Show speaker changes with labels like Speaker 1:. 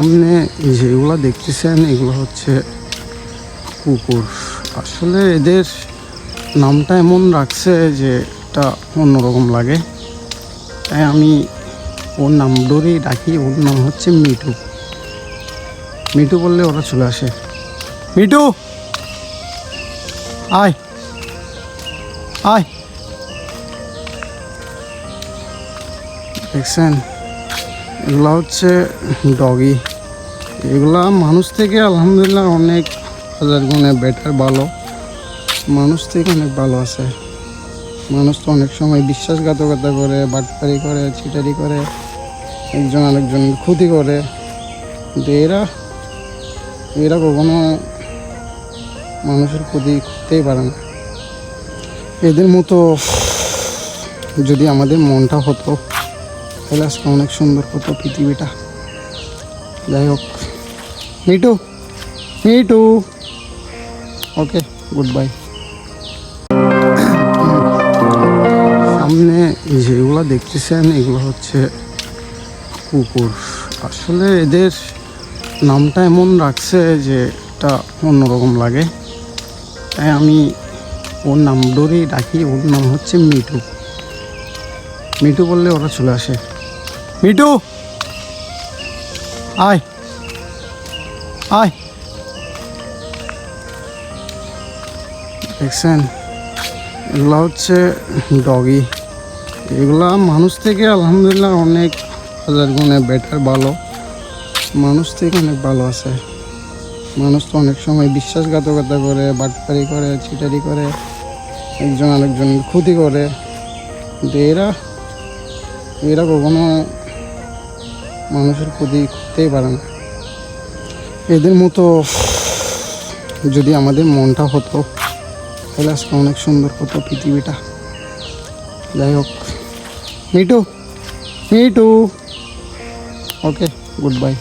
Speaker 1: সামনে যেগুলো দেখতেছেন এগুলো হচ্ছে কুকুর। আসলে এদের নামটা এমন রাখছে যে এটা অন্যরকম লাগে, তাই আমি ওর নাম ধরেই ডাকি। ওর নাম হচ্ছে মিঠু। মিঠু বললে ওরা চলে আসে। মিঠু আয় আয়। দেখছেন, এগুলা হচ্ছে ডগি। এগুলা মানুষ থেকে আলহামদুলিল্লাহ অনেক হাজার গুণে বেটার, ভালো। মানুষ থেকে অনেক ভালো আছে। মানুষ তো অনেক সময় বিশ্বাসঘাতকতা করে, বাটপারি করে, চিটারি করে, একজন আরেকজনের ক্ষতি করে, কিন্তু এরা কখনো মানুষের ক্ষতি করতেই পারে না। এদের মতো যদি আমাদের মনটা হতো তাহলে আজকে অনেক সুন্দর হতো পৃথিবীটা। যাই হোক, মিঠু মিঠু, ওকে, গুড বাই। সামনে যেগুলো দেখতেছেন এগুলো হচ্ছে কুকুর। আসলে এদের নামটা এমন রাখছে যে এটা অন্যরকম লাগে, তাই আমি ওর নাম ধরেই ডাকি। ওর নাম হচ্ছে মিঠু। মিঠু বললে ওরা চলে আসে। মিঠু আয় আয়। দেখছেন, এগুলো হচ্ছে ডগি। এগুলা মানুষ থেকে আলহামদুলিল্লাহ অনেক হাজার গুণে বেটার, ভালো। মানুষ থেকে অনেক ভালো আছে। মানুষ তো অনেক সময় বিশ্বাসঘাতকতা করে, বাটপারি করে, চিটারি করে, একজন আরেকজনের ক্ষতি করে, কিন্তু এরা কখনো মানুষের ক্ষতি করতেই পারে না। এদের মতো যদি আমাদের মনটা হতো তাহলে আজকে অনেক সুন্দর হতো পৃথিবীটা। যাই হোক, মিঠু মিঠু, ওকে, গুড বাই।